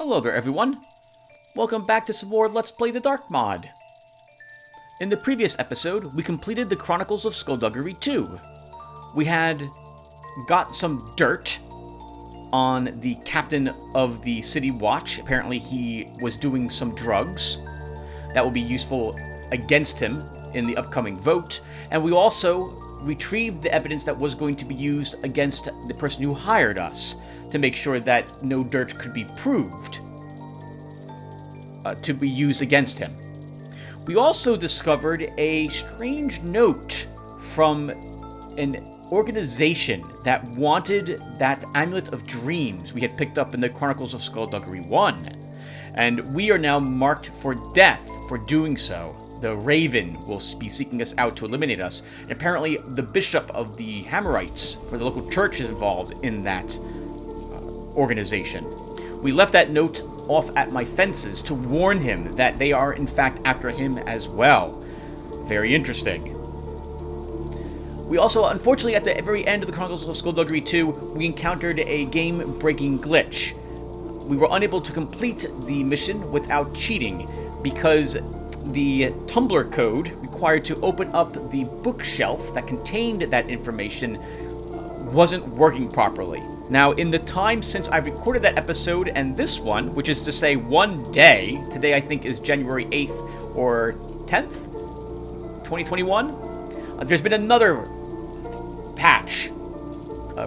Hello there everyone, welcome back to some more Let's Play the Dark mod. In the previous episode, we completed the Chronicles of Skullduggery 2. We had got some dirt on the captain of the City Watch. Apparently he was doing some drugs that will be useful against him in the upcoming vote, and we also retrieved the evidence that was going to be used against the person who hired us, to make sure that no dirt could be proved to be used against him. We also discovered a strange note from an organization that wanted that Amulet of Dreams we had picked up in the Chronicles of Skullduggery 1, and we are now marked for death for doing so. The Raven will be seeking us out to eliminate us, and apparently the Bishop of the Hammerites for the local church is involved in that organization. We left that note off at my fences to warn him that they are in fact after him as well. Very interesting. We also, unfortunately, at the very end of the Chronicles of Skullduggery 2, we encountered a game-breaking glitch. We were unable to complete the mission without cheating because the Tumblr code required to open up the bookshelf that contained that information wasn't working properly. Now, in the time since I recorded that episode and this one, which is to say one day, today I think is January 8th or 10th, 2021, there's been another patch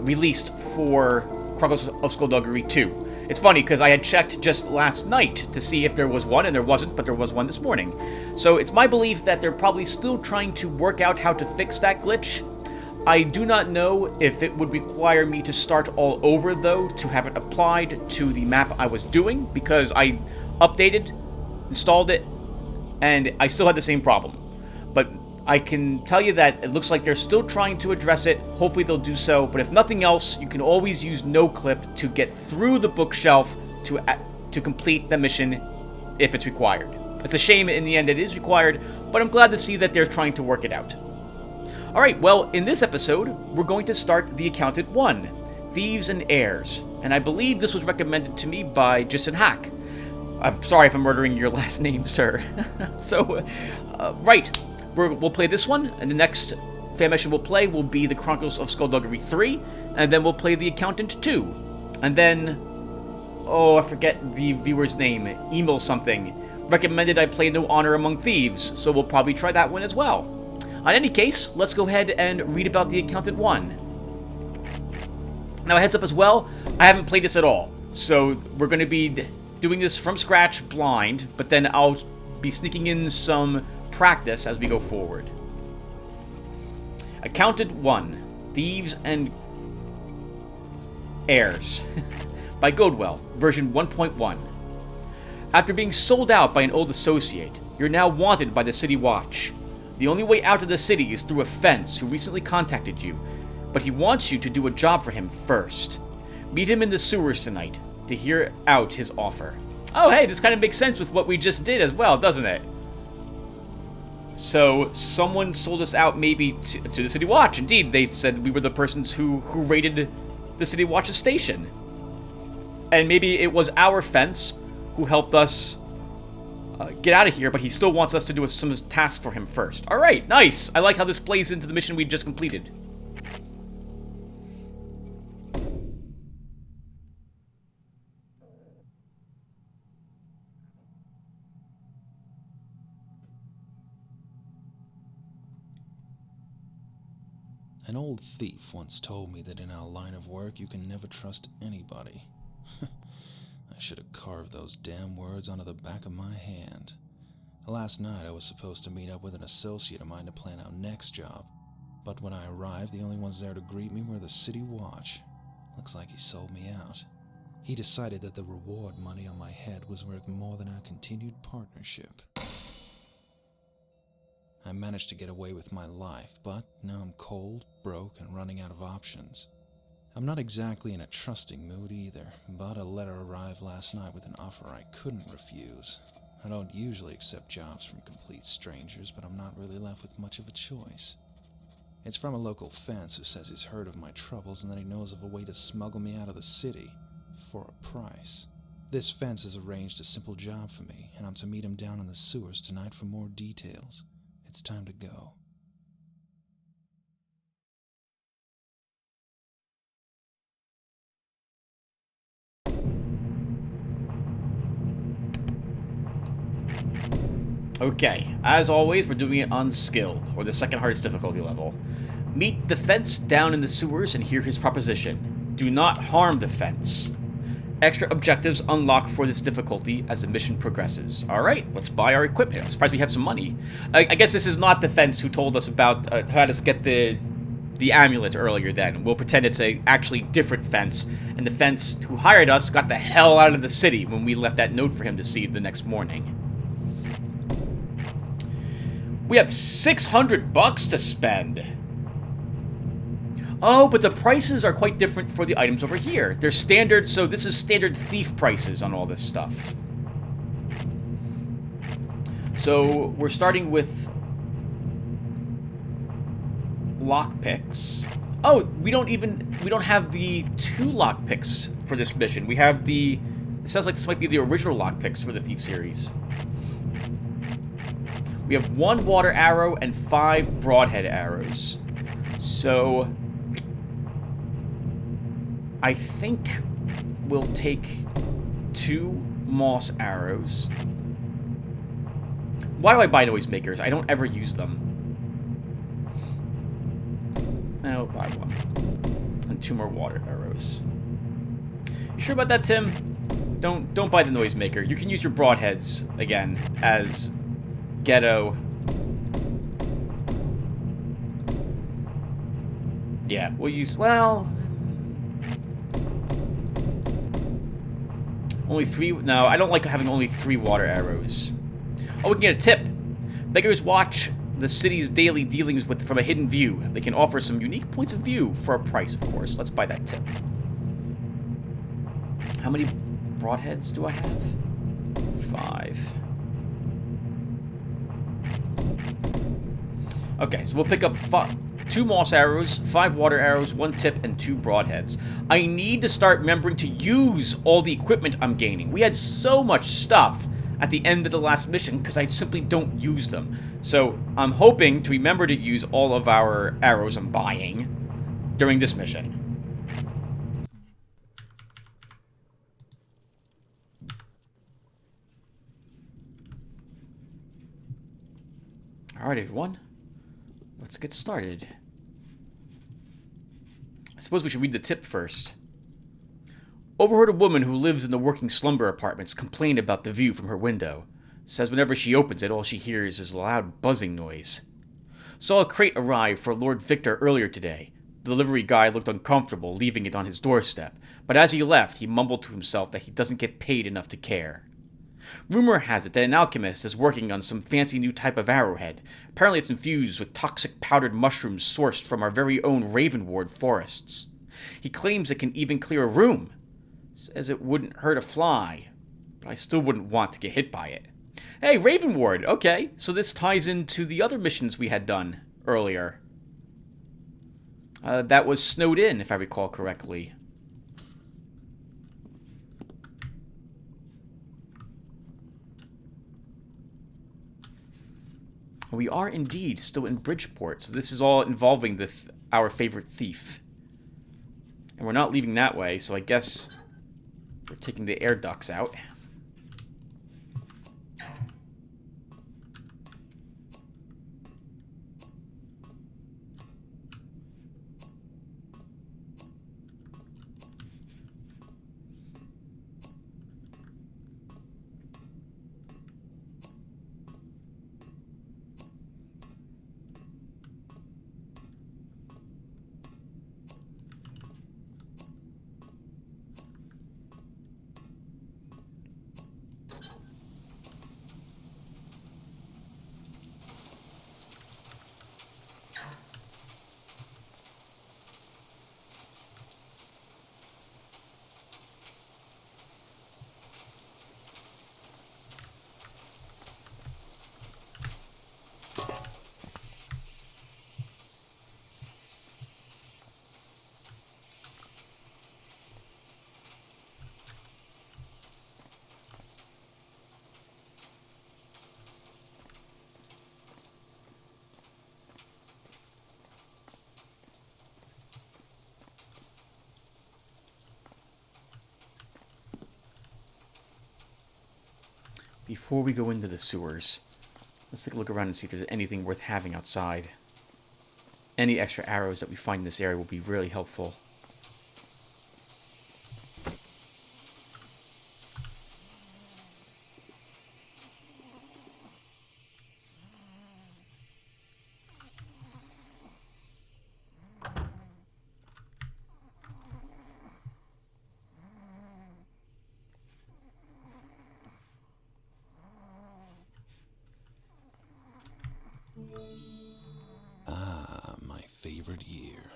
released for Chronicles of Skullduggery 2. It's funny, because I had checked just last night to see if there was one, and there wasn't, but there was one this morning. So it's my belief that they're probably still trying to work out how to fix that glitch. I do not know if it would require me to start all over, though, to have it applied to the map I was doing, because I updated, installed it, and I still had the same problem. But I can tell you that it looks like they're still trying to address it. Hopefully they'll do so, but if nothing else, you can always use NoClip to get through the bookshelf to complete the mission if it's required. It's a shame in the end it is required, but I'm glad to see that they're trying to work it out. Alright, well, in this episode, we're going to start the Accountant 1, Thieves and Heirs, and I believe this was recommended to me by Jason Hack. I'm sorry if I'm murdering your last name, sir. Right, we'll play this one, and the next fan mission we'll play will be the Chronicles of Skullduggery 3, and then we'll play the Accountant 2, and then, oh, I forget the viewer's name, Emil something, recommended I play No Honor Among Thieves, so we'll probably try that one as well. In any case, let's go ahead and read about the Accountant 1. Now, a heads up as well, I haven't played this at all, so we're going to be doing this from scratch, blind, but then I'll be sneaking in some practice as we go forward. Accountant 1, Thieves and Heirs, by Godwell, version 1.1. After being sold out by an old associate, you're now wanted by the City Watch. The only way out of the city is through a fence who recently contacted you, but he wants you to do a job for him first. Meet him in the sewers tonight to hear out his offer. Oh hey, this kind of makes sense with what we just did as well, doesn't it? So, someone sold us out maybe to the City Watch. Indeed, they said we were the persons who raided the City Watch's station. And maybe it was our fence who helped us get out of here, but he still wants us to do some tasks for him first. Alright, nice! I like how this plays into the mission we just completed. An old thief once told me that in our line of work you can never trust anybody. I should have carved those damn words onto the back of my hand. Last night I was supposed to meet up with an associate of mine to plan our next job, but when I arrived the only ones there to greet me were the City Watch. Looks like he sold me out. He decided that the reward money on my head was worth more than our continued partnership. I managed to get away with my life, but now I'm cold, broke, and running out of options. I'm not exactly in a trusting mood either, but a letter arrived last night with an offer I couldn't refuse. I don't usually accept jobs from complete strangers, but I'm not really left with much of a choice. It's from a local fence who says he's heard of my troubles and that he knows of a way to smuggle me out of the city for a price. This fence has arranged a simple job for me, and I'm to meet him down in the sewers tonight for more details. It's time to go. Okay, as always, we're doing it on skilled, or the second hardest difficulty level. Meet the fence down in the sewers and hear his proposition. Do not harm the fence. Extra objectives unlock for this difficulty as the mission progresses. Alright, let's buy our equipment. I'm surprised we have some money. I guess this is not the fence who told us about how to get the amulet earlier then. We'll pretend it's a actually different fence, and the fence who hired us got the hell out of the city when we left that note for him to see the next morning. We have $600 to spend. Oh, but the prices are quite different for the items over here. They're standard, so this is standard thief prices on all this stuff. So we're starting with lockpicks. Oh, we don't have the 2 lockpicks for this mission. We have the, it sounds like this might be the original lockpicks for the Thief series. We have 1 water arrow and 5 broadhead arrows. So I think we'll take 2 moss arrows. Why do I buy noisemakers? I don't ever use them. I'll buy 1. And 2 more water arrows. You sure about that, Tim? Don't buy the noisemaker. You can use your broadheads again as ghetto. Yeah, we'll use, well, only 3. No, I don't like having only 3 water arrows. Oh, we can get a tip. Beggars watch the city's daily dealings with from a hidden view. They can offer some unique points of view for a price, of course. Let's buy that tip. How many broadheads do I have? 5. Okay, so we'll pick up 2 moss arrows, 5 water arrows, 1 tip, and 2 broadheads. I need to start remembering to use all the equipment I'm gaining. We had so much stuff at the end of the last mission because I simply don't use them. So I'm hoping to remember to use all of our arrows I'm buying during this mission. Alright, everyone. Let's get started. I suppose we should read the tip first. Overheard a woman who lives in the working slumber apartments complain about the view from her window. Says whenever she opens it, all she hears is a loud buzzing noise. Saw a crate arrive for Lord Victor earlier today. The delivery guy looked uncomfortable leaving it on his doorstep, but as he left, he mumbled to himself that he doesn't get paid enough to care. Rumor has it that an alchemist is working on some fancy new type of arrowhead. Apparently it's infused with toxic powdered mushrooms sourced from our very own Ravenward forests. He claims it can even clear a room. Says it wouldn't hurt a fly, but I still wouldn't want to get hit by it. Hey, Ravenward! Okay, so this ties into the other missions we had done earlier. That was snowed in, if I recall correctly. We are indeed still in Bridgeport, so this is all involving our favorite thief. And we're not leaving that way, so I guess we're taking the air ducts out. before we go into the sewers, let's take a look around and see if there's anything worth having outside. Any extra arrows that we find in this area will be really helpful. Ah, my favorite year.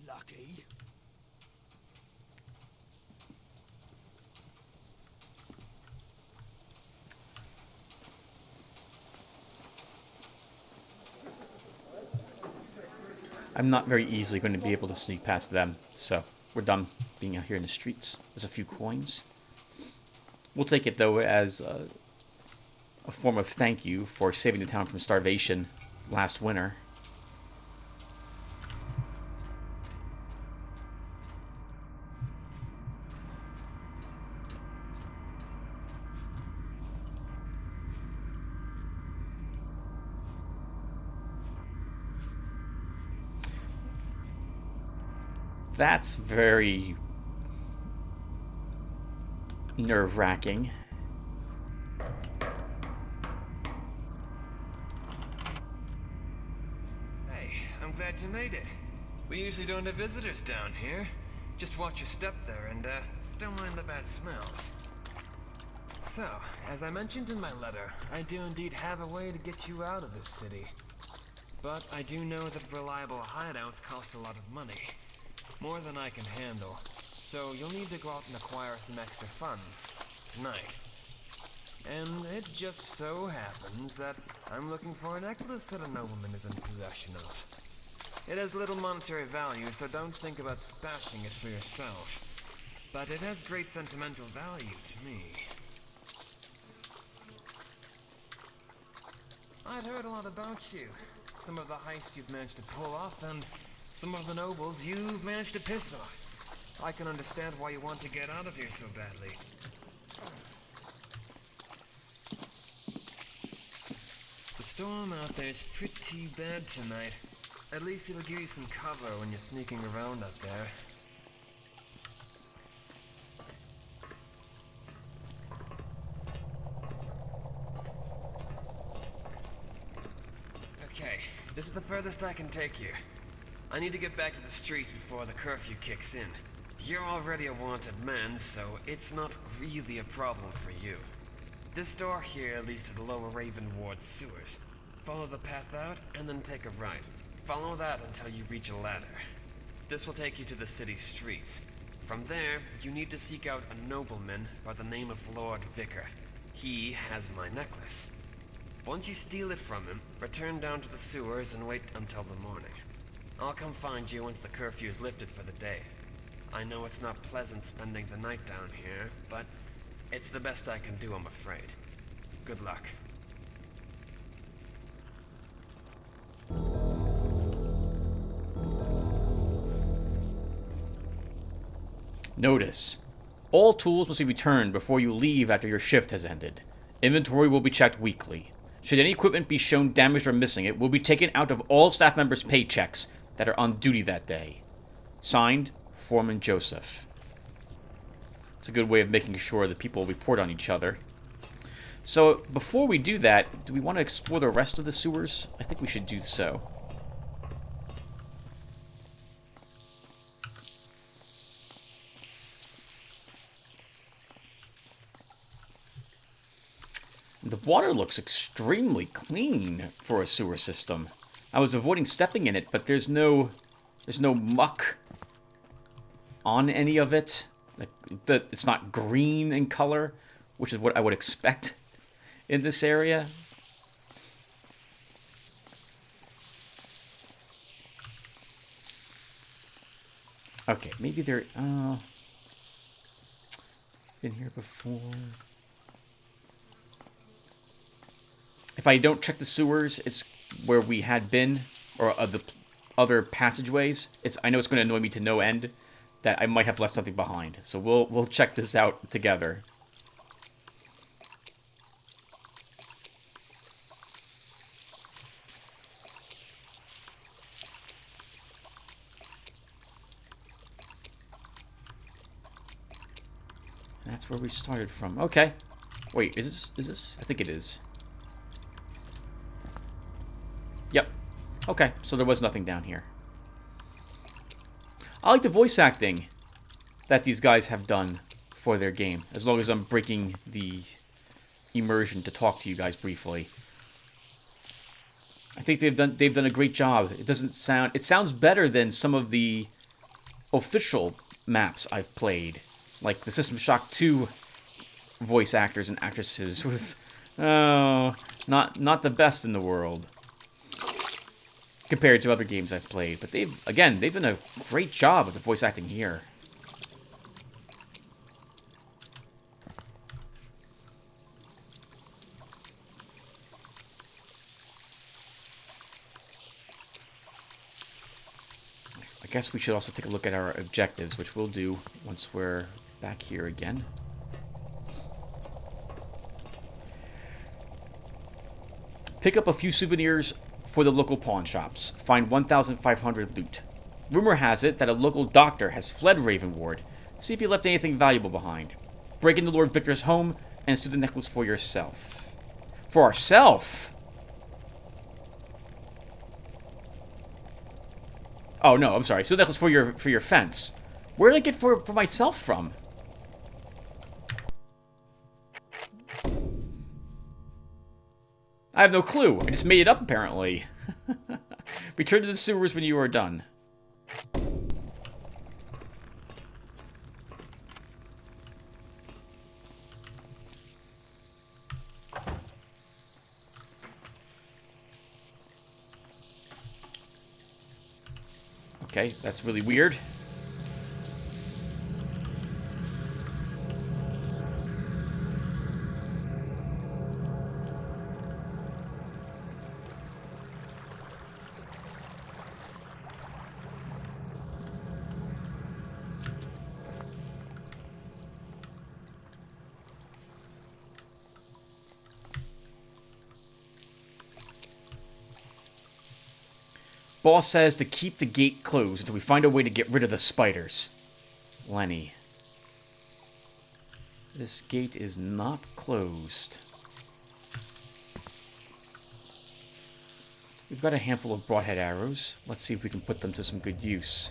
Lucky. I'm not very easily going to be able to sneak past them, so we're done being out here in the streets. There's a few coins. We'll take it, though, as a form of thank you for saving the town from starvation last winter. That's very nerve-wracking. Hey, I'm glad you made it. We usually don't have visitors down here. Just watch your step there and, don't mind the bad smells. So, as I mentioned in my letter, I do indeed have a way to get you out of this city. But I do know that reliable hideouts cost a lot of money. More than I can handle. So you'll need to go out and acquire some extra funds. Tonight. And it just so happens that I'm looking for a necklace that a nobleman is in possession of. It has little monetary value, so don't think about stashing it for yourself. But it has great sentimental value to me. I'd heard a lot about you. Some of the heist you've managed to pull off, and some of the nobles you've managed to piss off. I can understand why you want to get out of here so badly. The storm out there is pretty bad tonight. At least it'll give you some cover when you're sneaking around up there. Okay, this is the furthest I can take you. I need to get back to the streets before the curfew kicks in. You're already a wanted man, so it's not really a problem for you. This door here leads to the Lower Raven Ward sewers. Follow the path out, and then take a right. Follow that until you reach a ladder. This will take you to the city streets. From there, you need to seek out a nobleman by the name of Lord Vicar. He has my necklace. Once you steal it from him, return down to the sewers and wait until the morning. I'll come find you once the curfew is lifted for the day. I know it's not pleasant spending the night down here, but it's the best I can do, I'm afraid. Good luck. Notice. All tools must be returned before you leave after your shift has ended. Inventory will be checked weekly. Should any equipment be shown damaged or missing, it will be taken out of all staff members' paychecks that are on duty that day. Signed, Foreman Joseph. It's a good way of making sure that people report on each other. So, before we do that, do we want to explore the rest of the sewers? I think we should do so. The water looks extremely clean for a sewer system. I was avoiding stepping in it, but there's no muck on any of it. Like, it's not green in color, which is what I would expect in this area. Okay, maybe they're been here before. If I don't check the sewers, it's where we had been, or the other passageways. I know it's going to annoy me to no end that I might have left something behind. So we'll check this out together. And that's where we started from. Okay. Wait, is this? I think it is. Yep. Okay, so there was nothing down here. I like the voice acting that these guys have done for their game, as long as I'm breaking the immersion to talk to you guys briefly. I think they've done a great job. It sounds better than some of the official maps I've played, like the System Shock 2 voice actors and actresses with not the best in the world compared to other games I've played. But they've done a great job of the voice acting here. I guess we should also take a look at our objectives, which we'll do once we're back here again. Pick up a few souvenirs for the local pawn shops. Find 1,500 loot. Rumor has it that a local doctor has fled Ravenward. See if he left anything valuable behind. Break into Lord Victor's home and steal the necklace for yourself. For ourself? Oh no, I'm sorry. Steal the necklace for your fence. Where did I get for myself from? I have no clue. I just made it up, apparently. Return to the sewers when you are done. Okay, that's really weird. Boss says to keep the gate closed until we find a way to get rid of the spiders. Lenny. This gate is not closed. We've got a handful of broadhead arrows. Let's see if we can put them to some good use.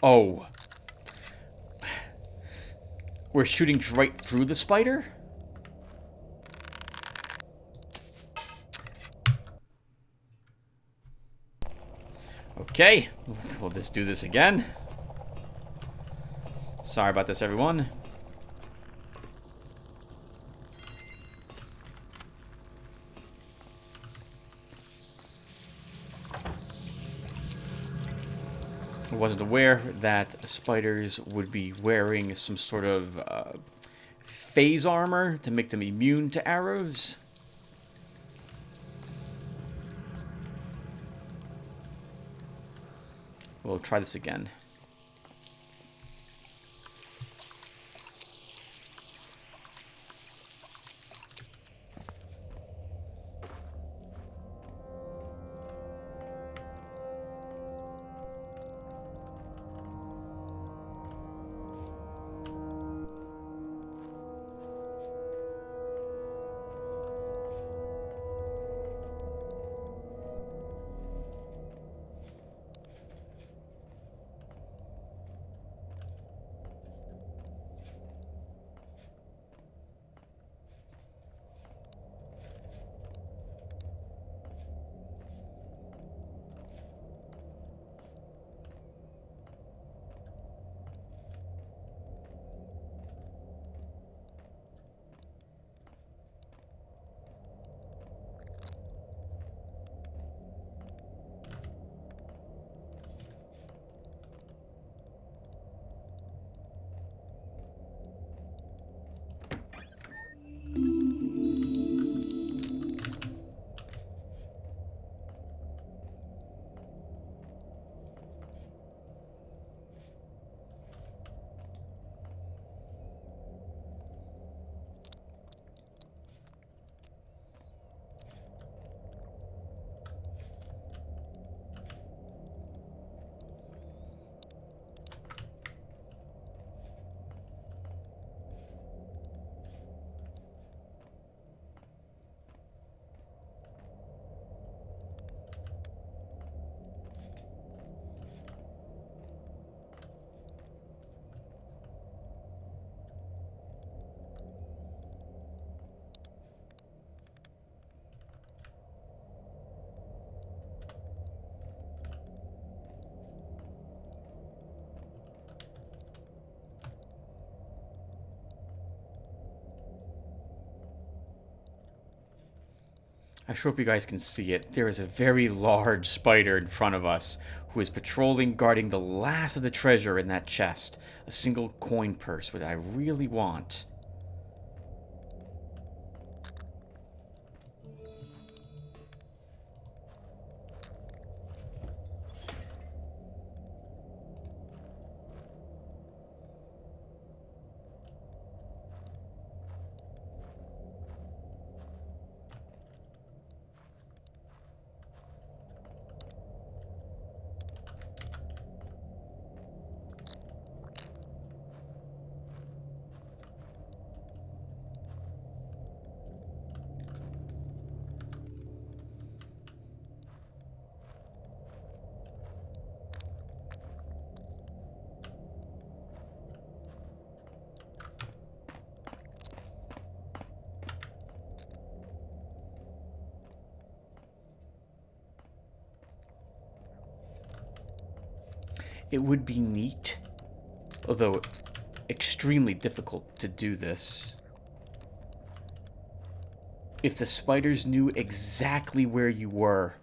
Oh. We're shooting right through the spider? Okay. We'll just do this again. Sorry about this, everyone. I wasn't aware that spiders would be wearing some sort of phase armor to make them immune to arrows. We'll try this again. I sure hope you guys can see it. There is a very large spider in front of us who is patrolling, guarding the last of the treasure in that chest. A single coin purse, which I really want. It would be neat, although extremely difficult to do this, if the spiders knew exactly where you were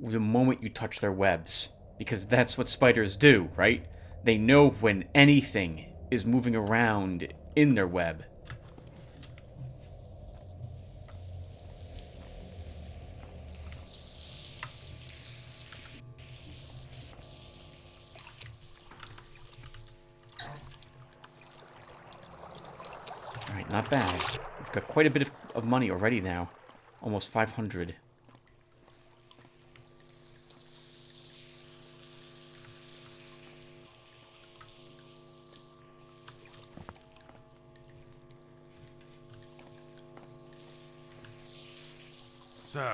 the moment you touch their webs. Because that's what spiders do, right? They know when anything is moving around in their web. Alright, not bad. We've got quite a bit of money already now. Almost 500. So,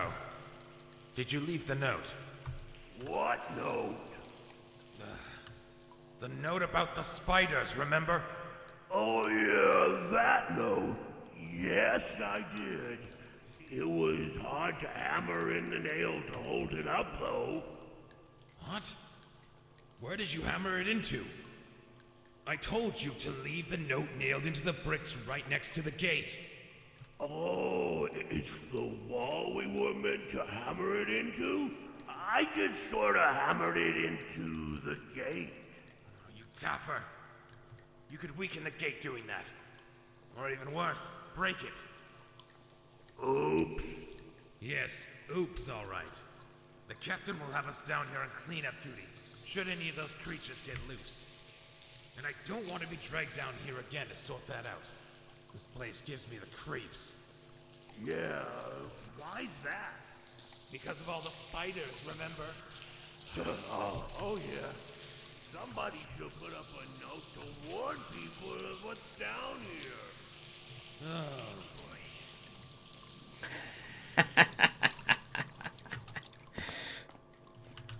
did you leave the note? What note? The note about the spiders, remember? Oh yeah, that note. Yes, I did. It was hard to hammer in the nail to hold it up, though. What? Where did you hammer it into? I told you to leave the note nailed into the bricks right next to the gate. Oh, it's the wall we were meant to hammer it into? I just sort of hammered it into the gate. You taffer. You could weaken the gate doing that. Or even worse, break it. Oops. Yes, oops, all right. The captain will have us down here on cleanup duty, should any of those creatures get loose. And I don't want to be dragged down here again to sort that out. This place gives me the creeps. Yeah, why's that? Because of all the spiders, remember? Oh yeah. Somebody should put up a note to warn people of what's down here. Oh,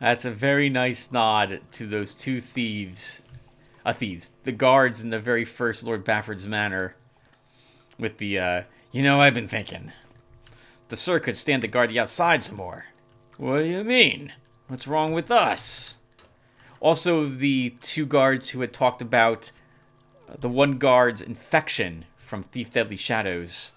That's a very nice nod to those two thieves. The guards in the very first Lord Bafford's Manor. With the, I've been thinking. The sir could stand to guard the outside some more. What do you mean? What's wrong with us? Also, the two guards who had talked about the one guard's infection from Thief Deadly Shadows.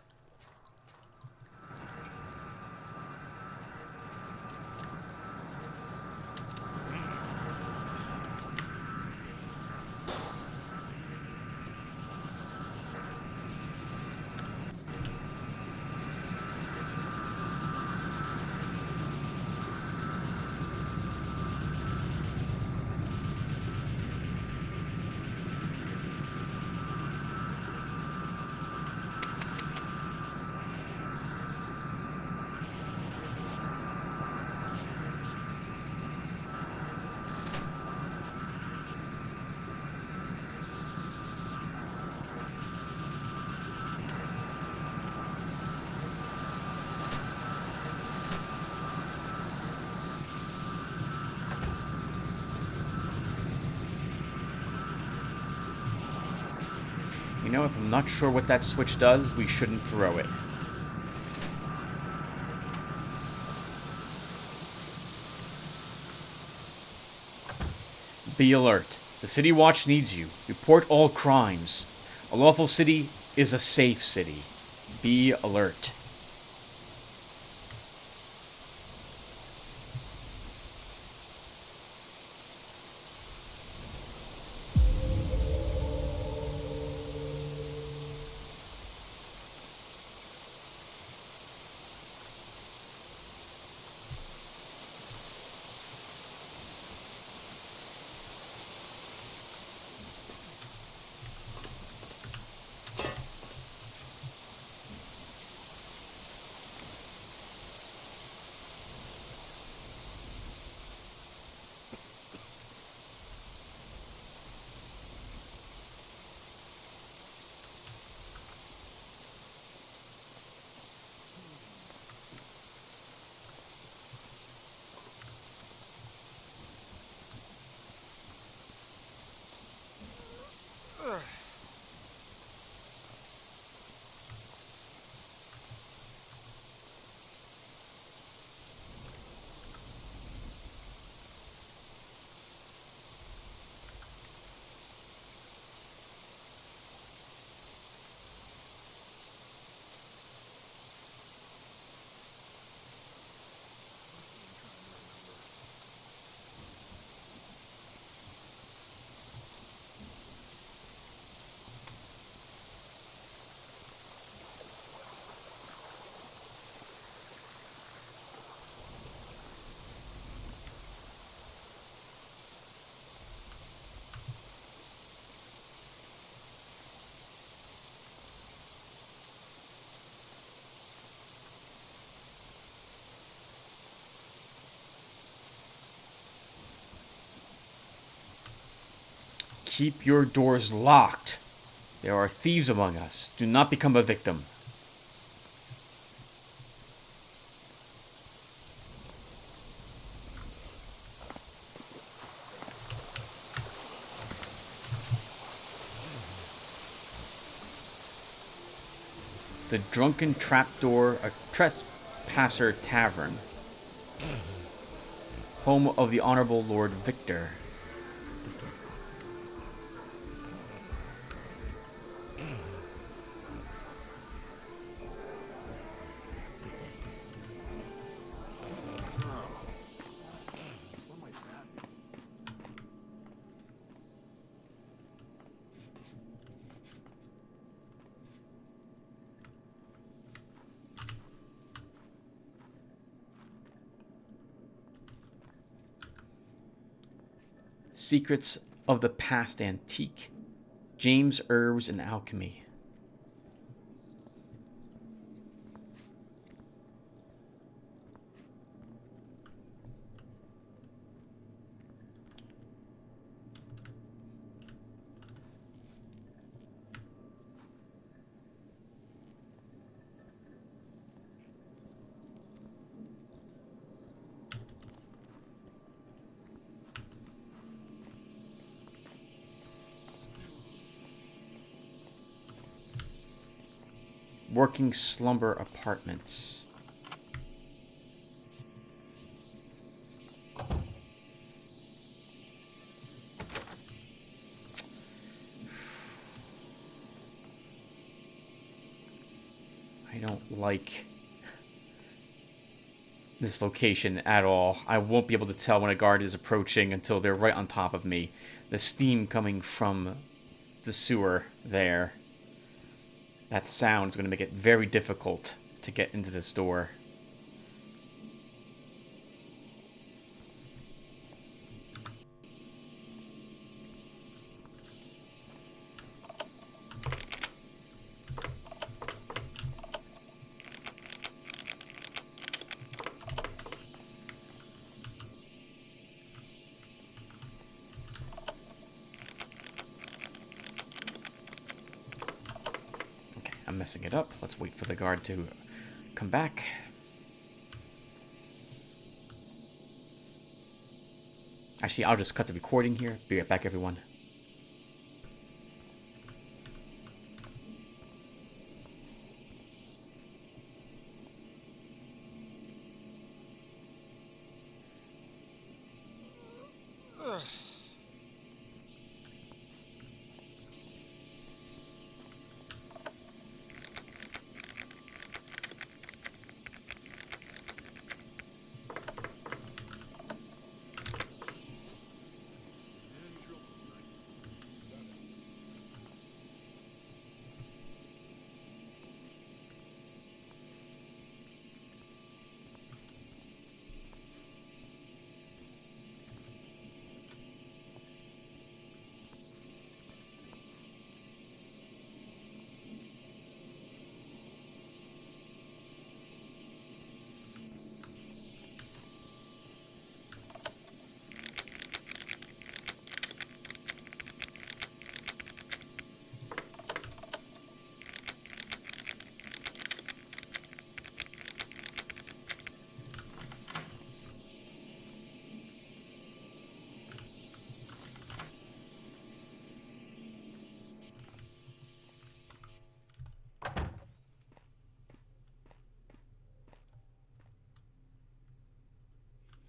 If I'm not sure what that switch does, we shouldn't throw it. Be alert. The City Watch needs you. Report all crimes. A lawful city is a safe city. Be alert. Keep your doors locked. There are thieves among us. Do not become a victim. The Drunken Trapdoor, a Trespasser Tavern. Home of the Honorable Lord Victor. Secrets of the Past Antique. James Herbs and Alchemy. Working Slumber Apartments. I don't like this location at all. I won't be able to tell when a guard is approaching until they're right on top of me. The steam coming from the sewer there. That sound is going to make it very difficult to get into this door. I'm messing it up. Let's wait for the guard to come back. Actually, I'll just cut the recording here. Be right back, everyone.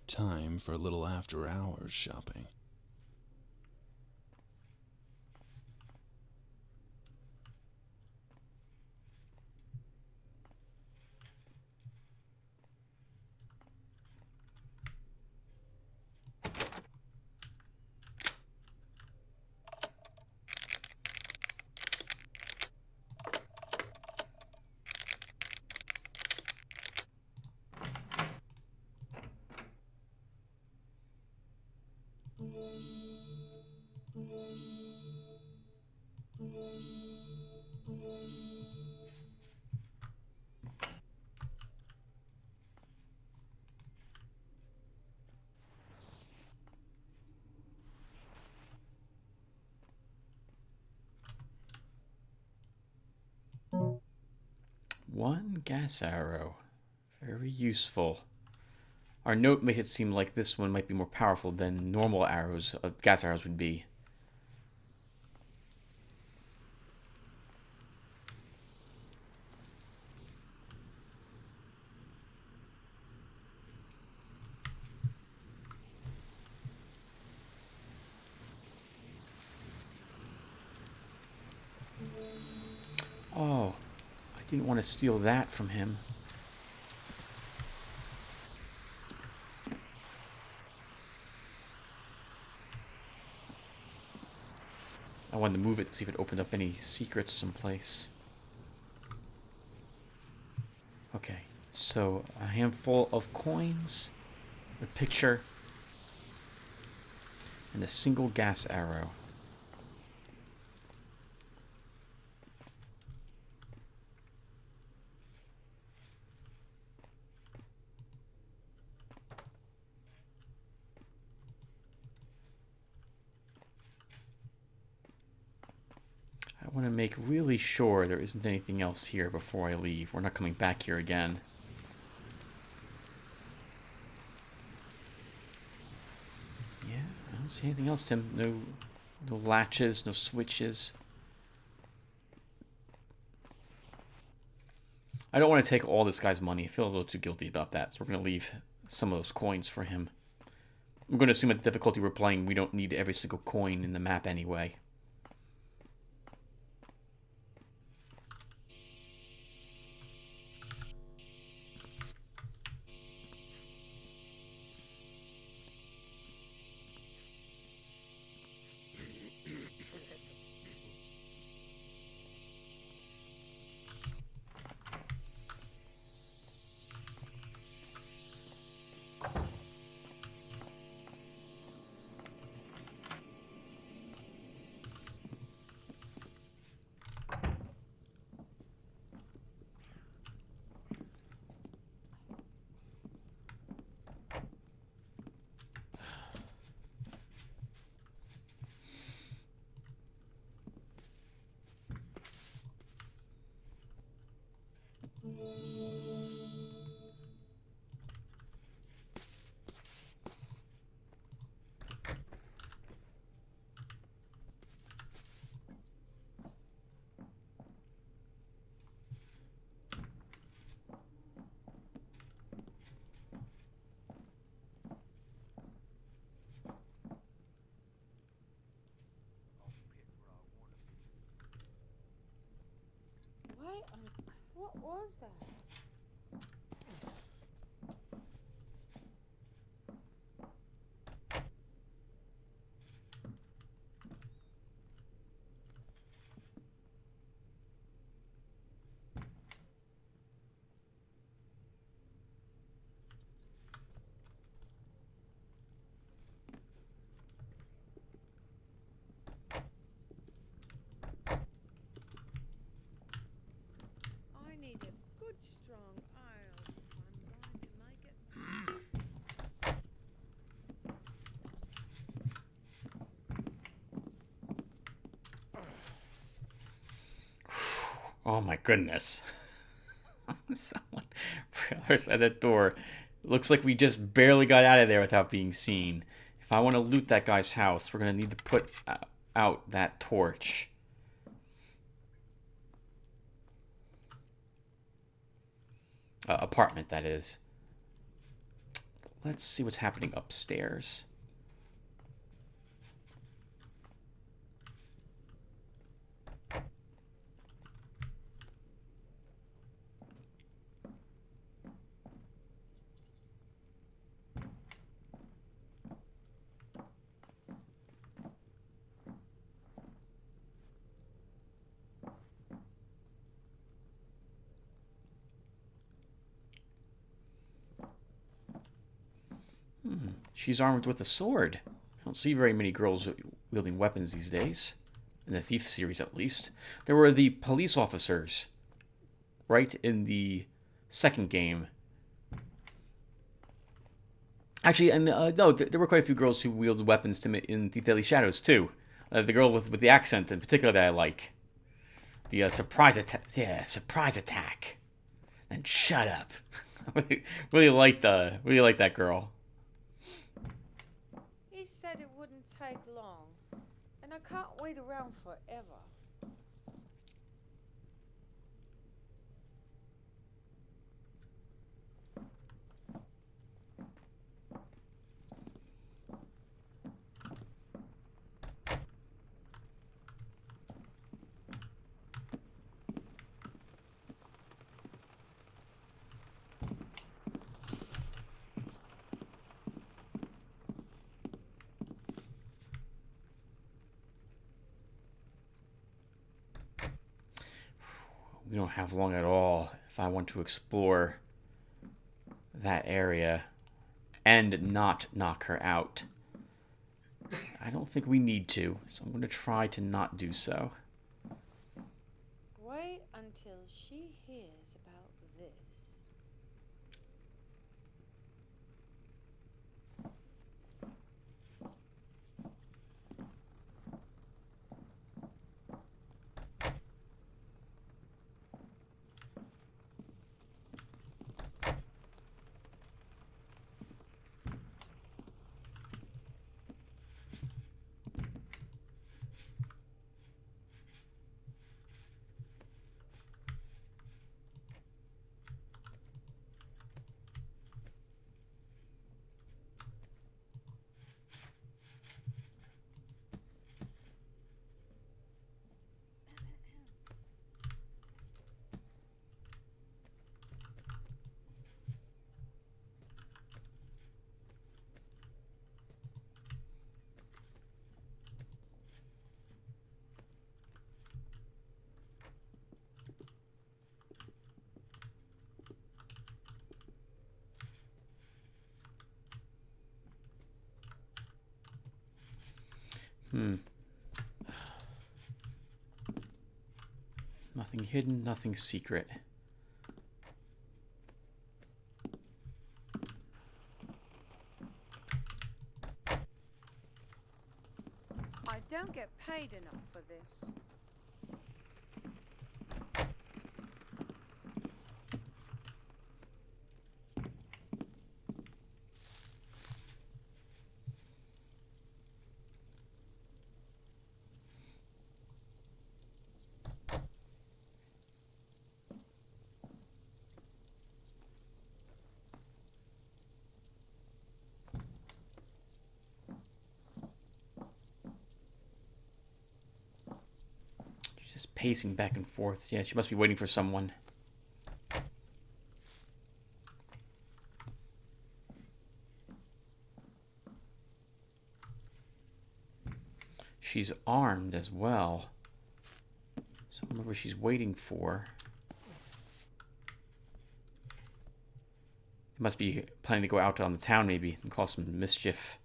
Time for a little after-hours shopping. One gas arrow. Very useful. Our note makes it seem like this one might be more powerful than normal arrows, gas arrows would be. Oh, I didn't want to steal that from him. I wanted to move it to see if it opened up any secrets someplace. Okay, so a handful of coins, a picture, And a single gas arrow. I want to make really sure there isn't anything else here before I leave. We're not coming back here again. Yeah, I don't see anything else, Tim. No latches, no switches. I don't want to take all this guy's money. I feel a little too guilty about that, so we're going to leave some of those coins for him. I'm going to assume at the difficulty we're playing, we don't need every single coin in the map anyway. What was that? I need a good strong ale if I'm going to make it. Oh my goodness. Someone at that door. Looks like we just barely got out of there without being seen. If I want to loot that guy's house, we're going to need to put out that torch. Apartment, that is. Let's see what's happening upstairs. She's armed with a sword. I don't see very many girls wielding weapons these days. In the Thief series, at least. There were the police officers, right, in the second game. Actually, and no, there were quite a few girls who wielded weapons in the Deadly Shadows, too. The girl with the accent, in particular, that I like. The surprise attack. Yeah, surprise attack. And shut up. really like that girl. He said it wouldn't take long, and I can't wait around forever. We don't have long at all if I want to explore that area and not knock her out. I don't think we need to, so I'm going to try to not do so. Wait until she hears about this. Nothing hidden, nothing secret. I don't get paid enough for this. She's just pacing back and forth. Yeah, she must be waiting for someone. She's armed as well. So I don't know what she's waiting for. Must be planning to go out on the town maybe and cause some mischief.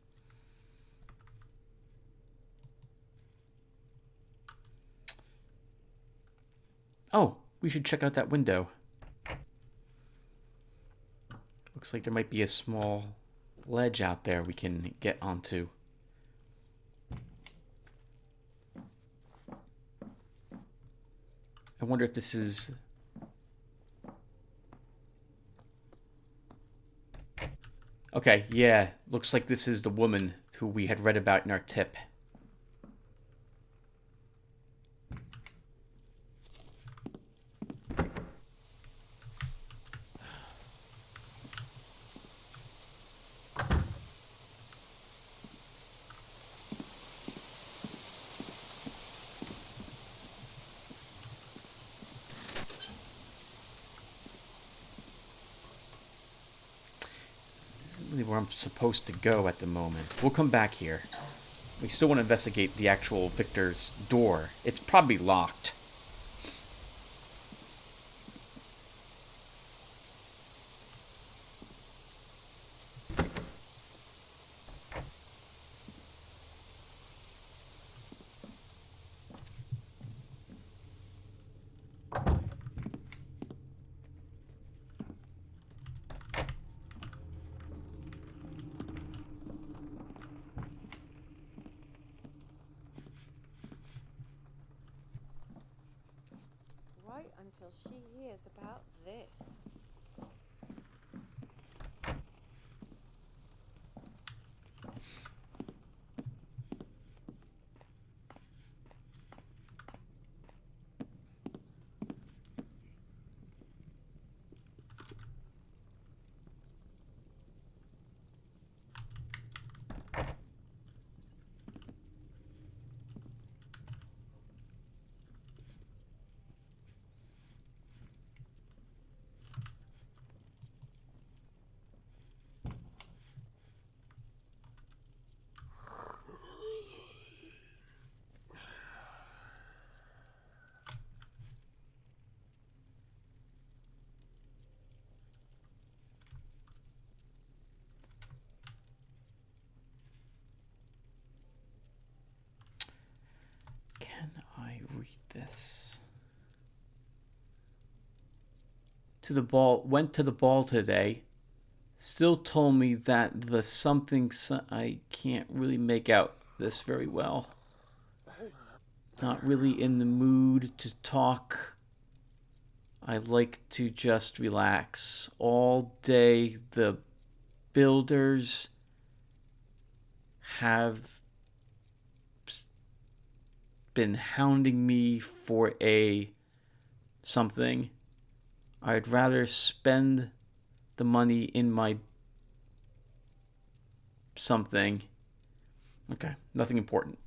Oh, we should check out that window. Looks like there might be a small ledge out there we can get onto. I wonder if this is... Okay, yeah. Looks like this is the woman who we had read about in our tip. Really where I'm supposed to go at the moment. We'll come back here. We still want to investigate the actual Victor's door. It's probably locked. Wait until she hears about this. this. Went to the ball today. Still told me that the something, I can't really make out this very well. Not really in the mood to talk. I like to just relax. All day the builders have been hounding me for something. I'd rather spend the money in my something. Okay, nothing important.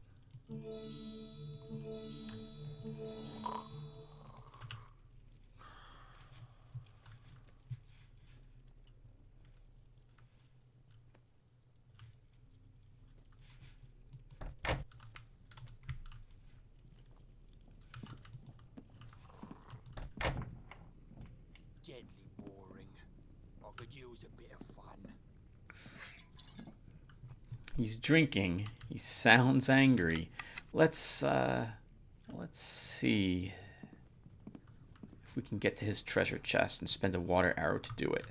Deadly boring. I could use a bit of fun. He's drinking. He sounds angry. Let's see if we can get to his treasure chest and spend a water arrow to do it.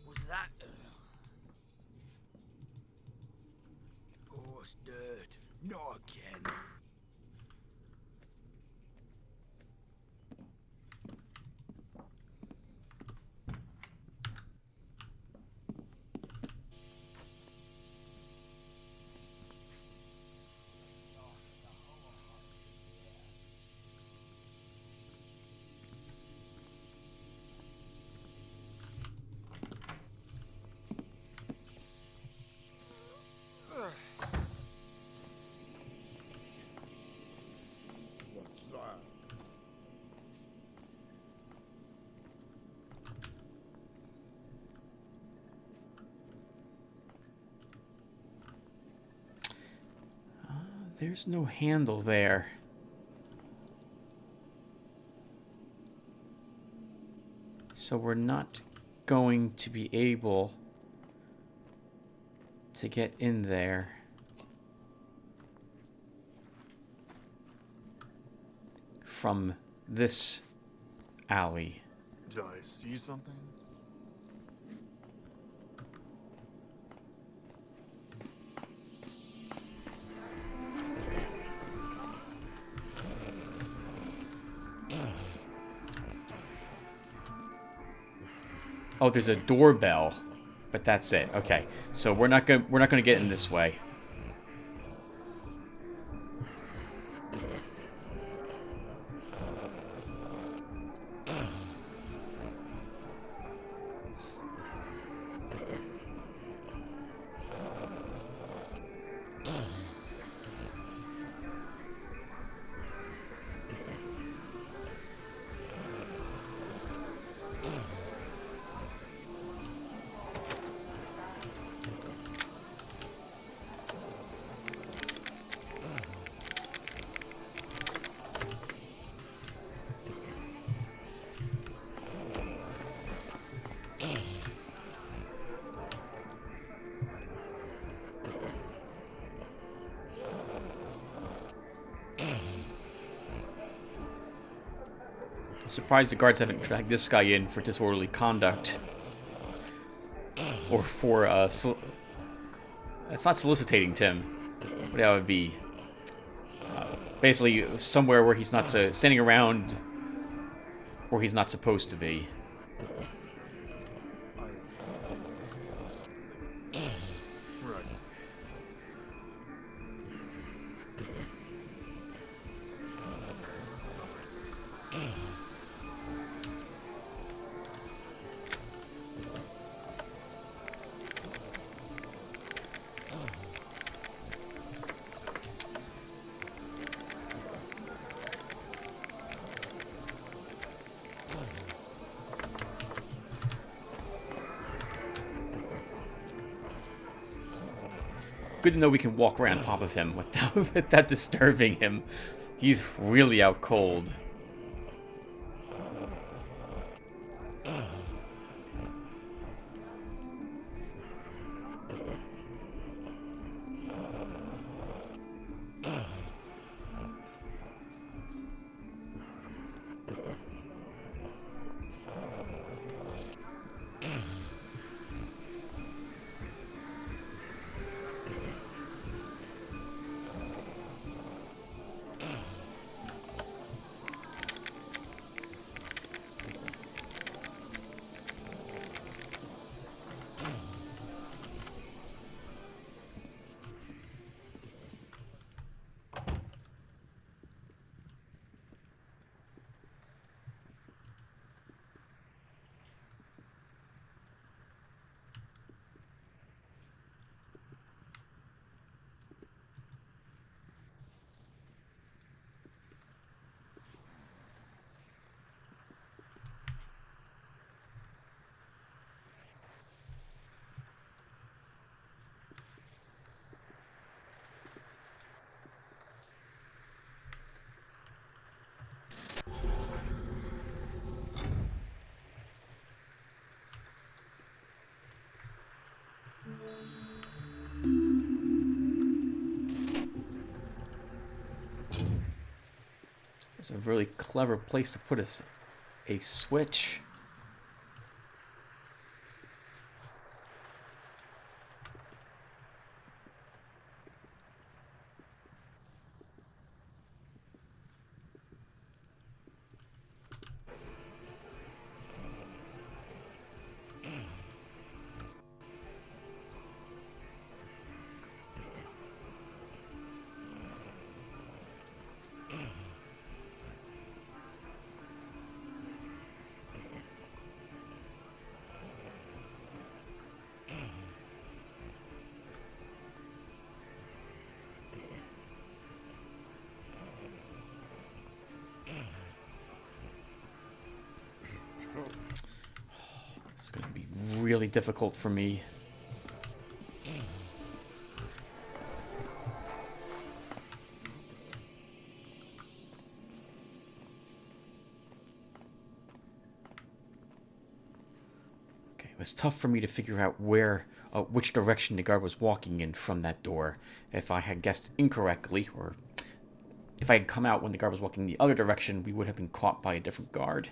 Was that? Oh, it's dirt. Not again. What's that? There's no handle there. So we're not going to be able to get in there. From this alley. Did I see something? Oh, there's a doorbell, but that's it. Okay, so we're not gonna get in this way. I'm surprised the guards haven't dragged this guy in for disorderly conduct. Or for, it's not soliciting Tim. What that would be? Basically, somewhere where he's not standing around where he's not supposed to be. Right. good to know we can walk right on top of him without disturbing him. He's really out cold. It's a really clever place to put a switch. It's going to be really difficult for me. Okay, it was tough for me to figure out which direction the guard was walking in from that door. If I had guessed incorrectly, or if I had come out when the guard was walking the other direction, we would have been caught by a different guard.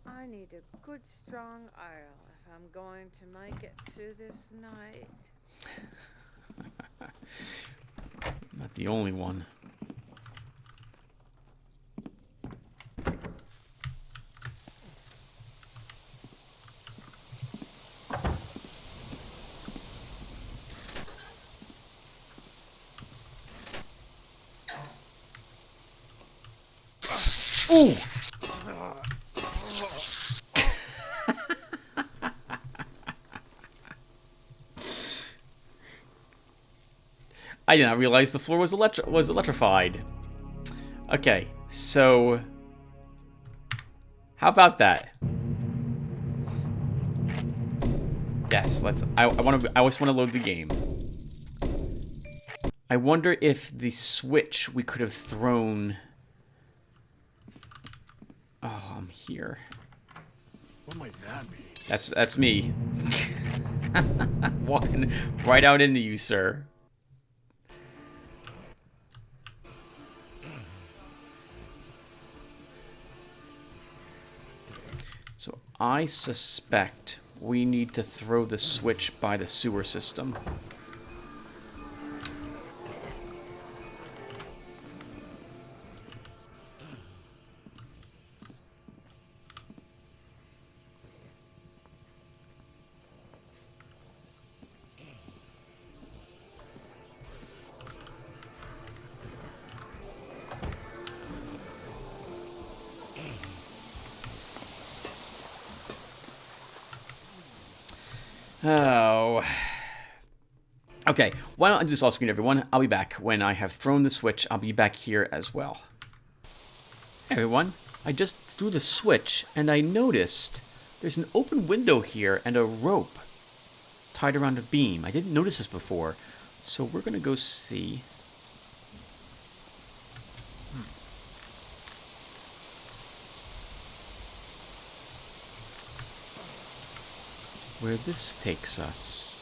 I need a good strong ale if I'm going to make it through this night. Not the only one. Ooh! I did not realize the floor was electrified. Okay, so how about that? Yes, let's. I always want to load the game. I wonder if the switch we could have thrown. Oh, I'm here. What might that be? That's me. Walking right out into you, sir. So I suspect we need to throw the switch by the sewer system. Oh. Okay, why don't I do this off screen, everyone? I'll be back. When I have thrown the switch, I'll be back here as well. Hey, everyone. I just threw the switch, and I noticed there's an open window here and a rope tied around a beam. I didn't notice this before, so we're going to go see. Where this takes us.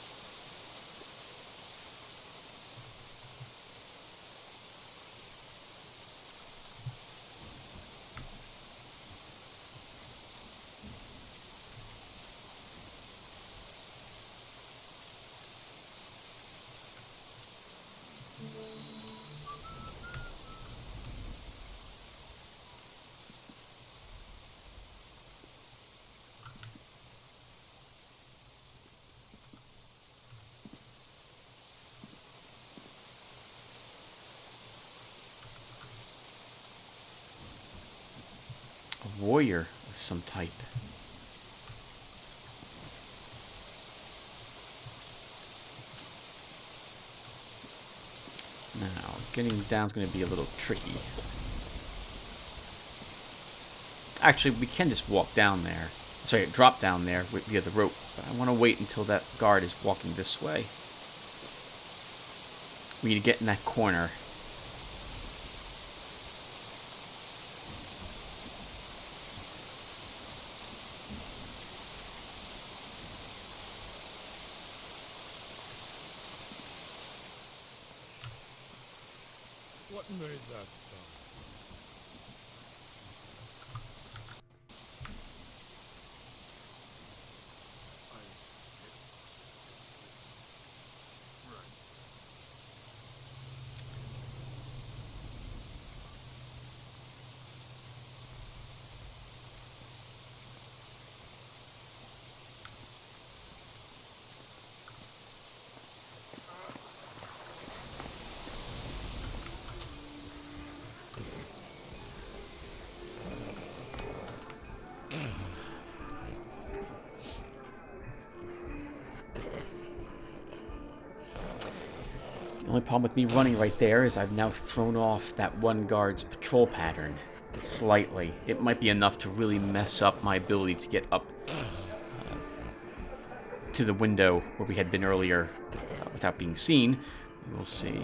A warrior of some type. Now, getting down is going to be a little tricky. Actually, we can just walk down there. Sorry, drop down there via the rope. But I want to wait until that guard is walking this way. We need to get in that corner. What made that sound? Right. The only problem with me running right there is I've now thrown off that one guard's patrol pattern slightly. It might be enough to really mess up my ability to get up to the window where we had been earlier without being seen. We will see.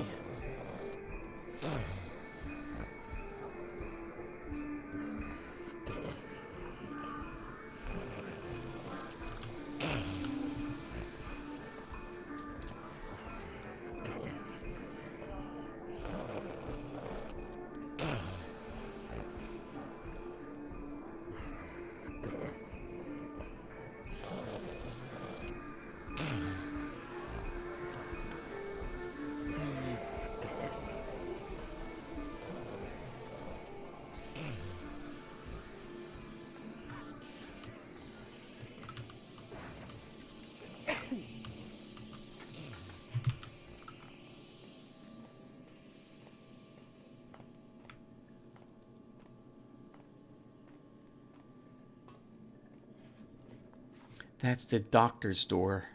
That's the doctor's door.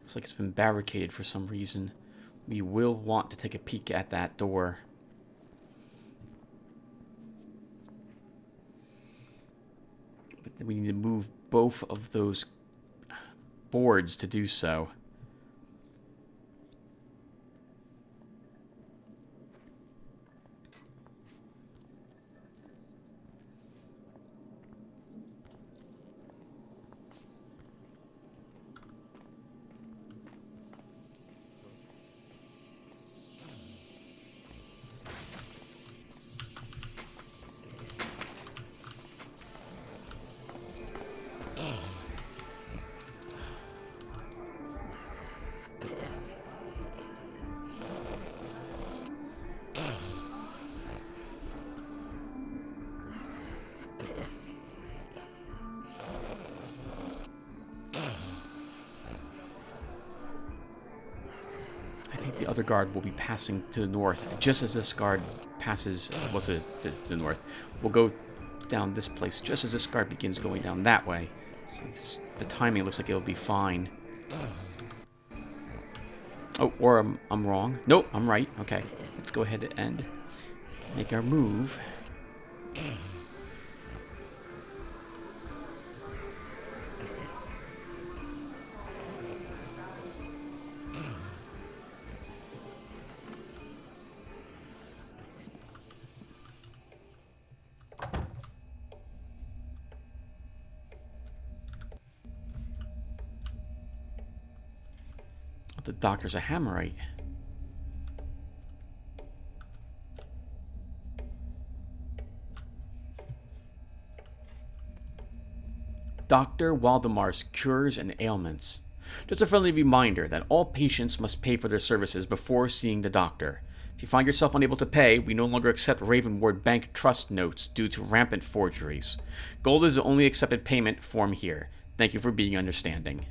Looks like it's been barricaded for some reason. We will want to take a peek at that door. But then we need to move both of those boards to do so. The other guard will be passing to the north just as this guard passes to the north. We'll go down this place just as this guard begins going down that way. So the timing looks like it'll be fine. Oh, or I'm wrong. Nope, I'm right. Okay, let's go ahead and make our move. The doctor's a Hammerite. Dr. Waldemar's Cures and Ailments. Just a friendly reminder that all patients must pay for their services before seeing the doctor. If you find yourself unable to pay, we no longer accept Ravenward Bank trust notes due to rampant forgeries. Gold is the only accepted payment form here. Thank you for being understanding.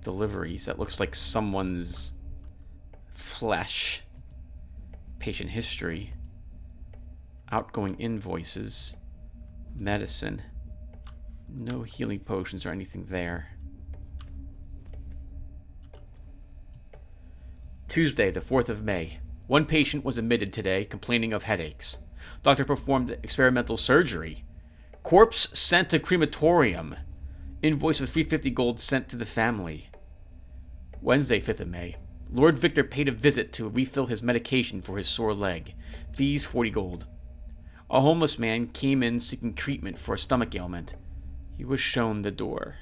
Deliveries. That looks like someone's flesh. Patient history. Outgoing invoices. Medicine. No healing potions or anything there. Tuesday, the 4th of May. One patient was admitted today, complaining of headaches. Doctor performed experimental surgery. Corpse sent to crematorium. Invoice of 350 gold sent to the family. Wednesday, 5th of May. Lord Victor paid a visit to refill his medication for his sore leg. Fees 40 gold. A homeless man came in seeking treatment for a stomach ailment. He was shown the door.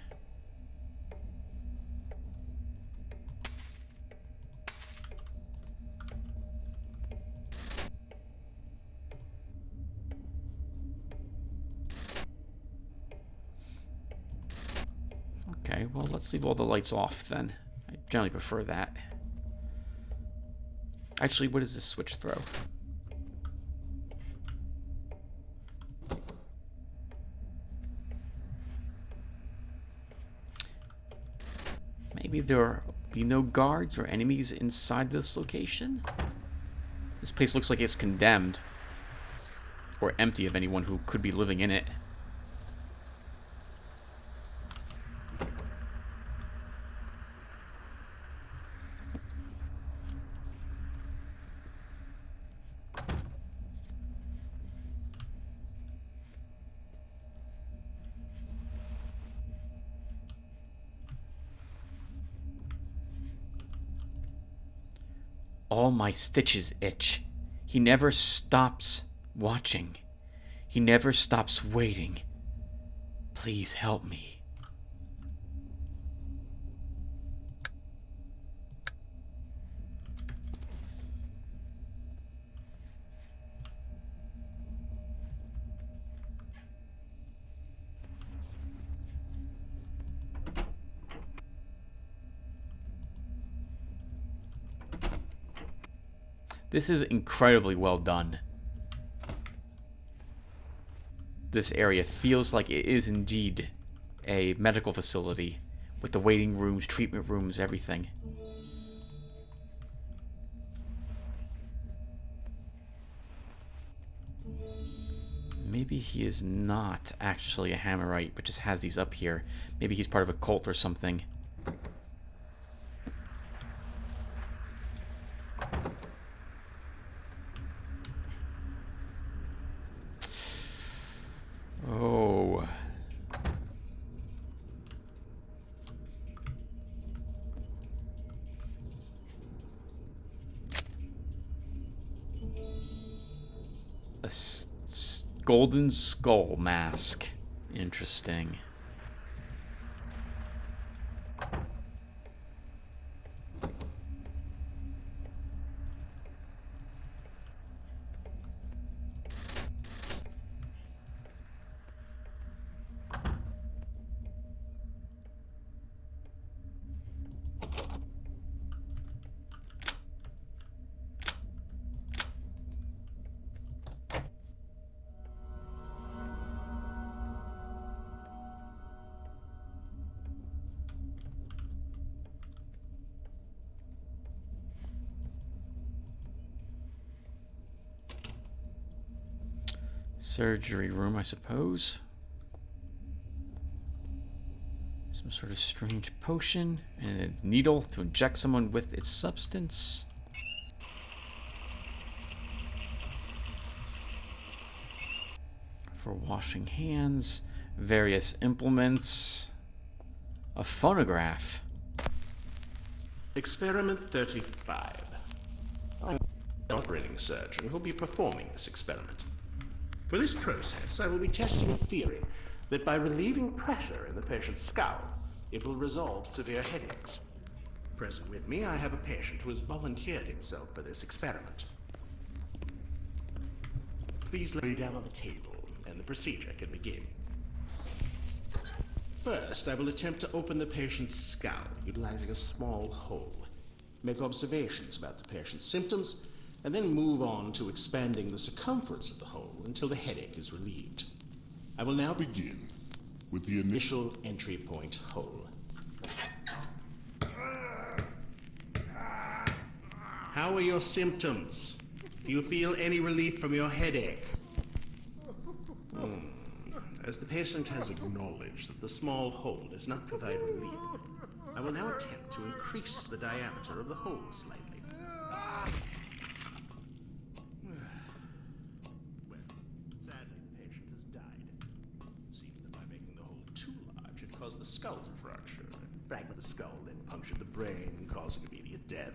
Okay, well, let's leave all the lights off then. I generally prefer that. Actually, what does this switch throw? Maybe there will be no guards or enemies inside this location? This place looks like it's condemned. Or empty of anyone who could be living in it. All my stitches itch. He never stops watching. He never stops waiting. Please help me. This is incredibly well done. This area feels like it is indeed a medical facility with the waiting rooms, treatment rooms, everything. Maybe he is not actually a Hammerite, but just has these up here. Maybe he's part of a cult or something. Oh. A golden skull mask. Interesting. Surgery room, I suppose. Some sort of strange potion and a needle to inject someone with its substance. For washing hands, various implements, a phonograph. Experiment 35. I'm an operating surgeon who'll be performing this experiment. For this process, I will be testing a theory that by relieving pressure in the patient's skull, it will resolve severe headaches. Present with me, I have a patient who has volunteered himself for this experiment. Please lay down on the table, and the procedure can begin. First, I will attempt to open the patient's skull, utilizing a small hole. Make observations about the patient's symptoms, and then move on to expanding the circumference of the hole until the headache is relieved. I will now begin with the initial entry point hole. How are your symptoms? Do you feel any relief from your headache? As the patient has acknowledged that the small hole does not provide relief, I will now attempt to increase the diameter of the hole slightly. Well, sadly, the patient has died. It seems that by making the hole too large, it caused the skull to fracture. A fragment of the skull then punctured the brain, causing immediate death.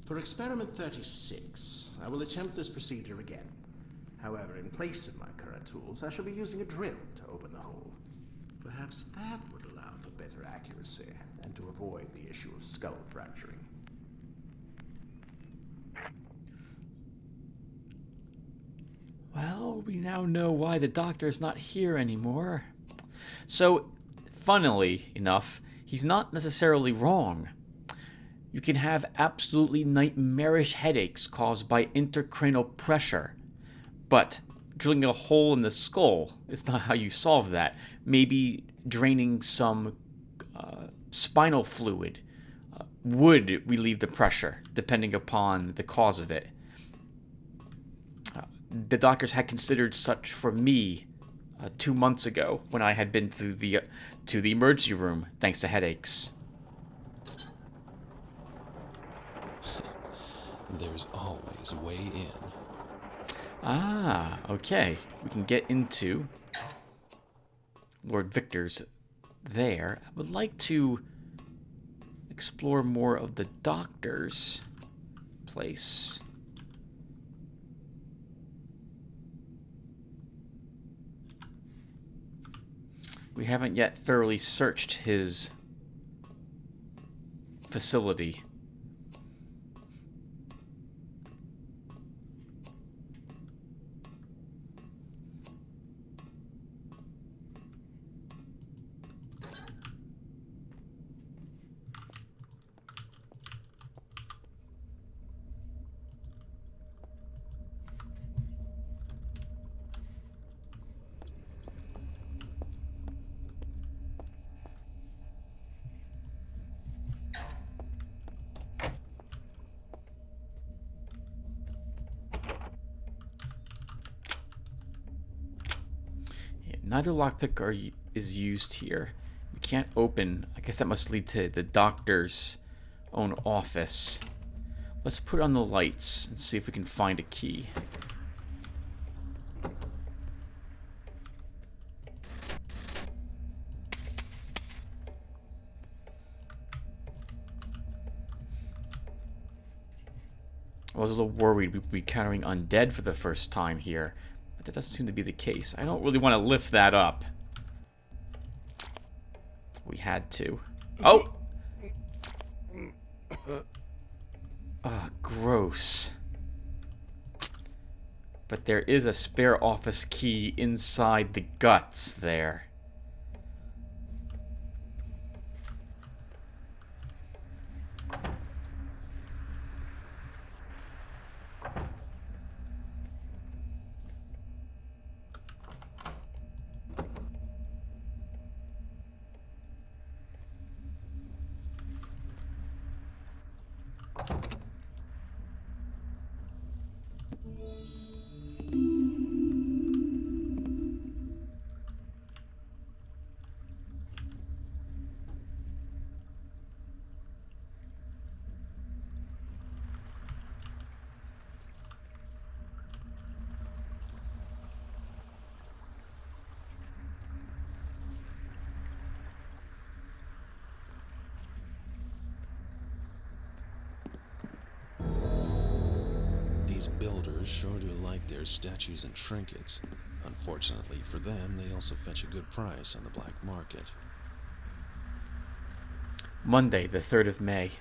For experiment 36, I will attempt this procedure again. However, in place of my current tools, I shall be using a drill to open the hole. Perhaps that would allow for better accuracy and to avoid the issue of skull fracturing. Well, we now know why the doctor is not here anymore. So, funnily enough, he's not necessarily wrong. You can have absolutely nightmarish headaches caused by intracranial pressure. But drilling a hole in the skull is not how you solve that. Maybe draining some spinal fluid would relieve the pressure, depending upon the cause of it. The doctors had considered such for me 2 months ago when I had been to the emergency room thanks to headaches. There's always a way in. Ah, okay. We can get into Lord Victor's there. I would like to explore more of the doctor's place. We haven't yet thoroughly searched his facility. Neither lockpick is used here. We can't open. I guess that must lead to the doctor's own office. Let's put on the lights and see if we can find a key. I was a little worried we'd be encountering undead for the first time here. That doesn't seem to be the case. I don't really want to lift that up. We had to. Oh! Ah, gross. But there is a spare office key inside the guts there. builders sure do like their statues and trinkets. Unfortunately for them, they also fetch a good price on the black market. Monday, the 3rd of May.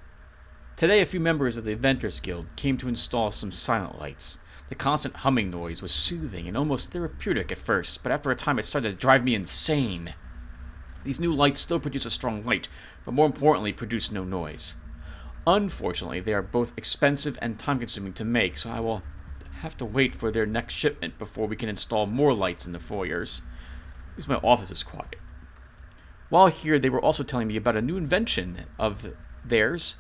Today, a few members of the Inventors Guild came to install some silent lights. The constant humming noise was soothing and almost therapeutic at first, but after a time it started to drive me insane. These new lights still produce a strong light, but more importantly, produce no noise. Unfortunately, they are both expensive and time-consuming to make, so I will have to wait for their next shipment before we can install more lights in the foyers. At least my office is quiet. While here, they were also telling me about a new invention of theirs.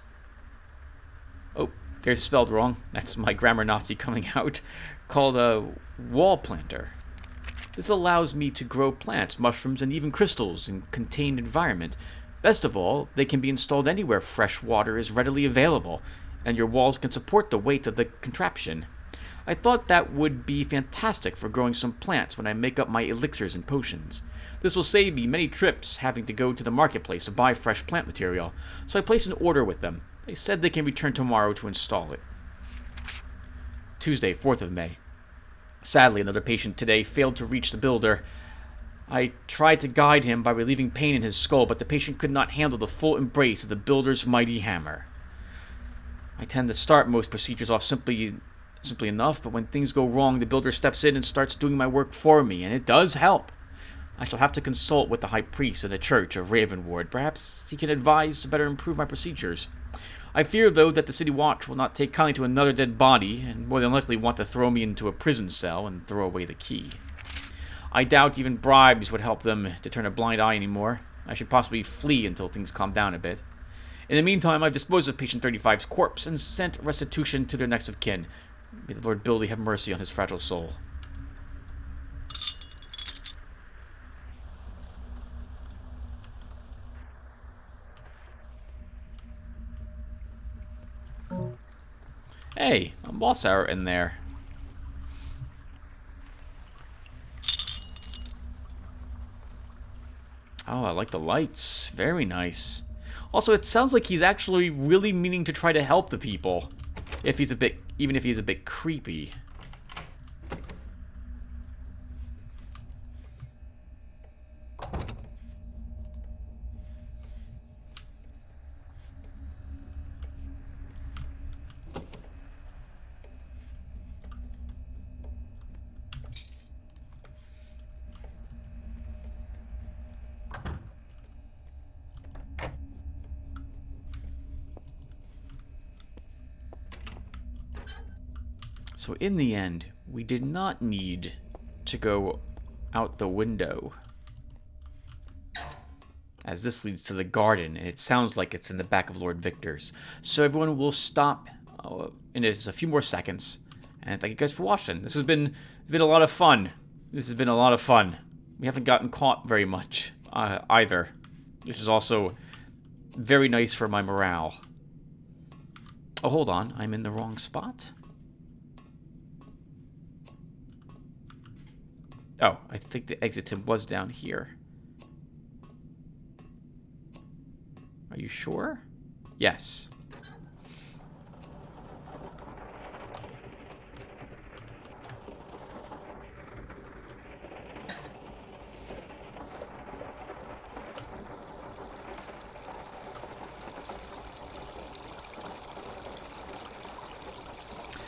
Oh, there's spelled wrong. That's my grammar Nazi coming out. Called a wall planter. This allows me to grow plants, mushrooms, and even crystals in contained environment. Best of all, they can be installed anywhere fresh water is readily available, and your walls can support the weight of the contraption. I thought that would be fantastic for growing some plants when I make up my elixirs and potions. This will save me many trips having to go to the marketplace to buy fresh plant material, so I placed an order with them. They said they can return tomorrow to install it. Tuesday, 4th of May. Sadly, another patient today failed to reach the builder. I tried to guide him by relieving pain in his skull, but the patient could not handle the full embrace of the builder's mighty hammer. I tend to start most procedures off simply enough, but when things go wrong, the builder steps in and starts doing my work for me, and it does help. I shall have to consult with the high priest of the church of Ravenward. Perhaps he can advise to better improve my procedures. I fear, though, that the City Watch will not take kindly to another dead body, and more than likely want to throw me into a prison cell and throw away the key. I doubt even bribes would help them to turn a blind eye anymore. I should possibly flee until things calm down a bit. In the meantime, I've disposed of Patient 35's corpse and sent restitution to their next of kin. May the Lord Billy have mercy on his fragile soul. Hey, a boss hour in there. Oh, I like the lights. Very nice. Also, it sounds like he's actually really meaning to try to help the people. Even if he's a bit creepy. So in the end, we did not need to go out the window, as this leads to the garden, and it sounds like it's in the back of Lord Victor's. So everyone will stop in just a few more seconds, and thank you guys for watching. This has been a lot of fun. This has been a lot of fun. We haven't gotten caught very much either, which is also very nice for my morale. Oh, hold on, I'm in the wrong spot. Oh, I think the exit tip was down here. Are you sure? Yes.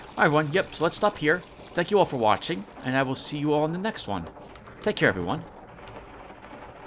Alright, everyone. Yep, so let's stop here. Thank you all for watching, and I will see you all in the next one. Take care, everyone.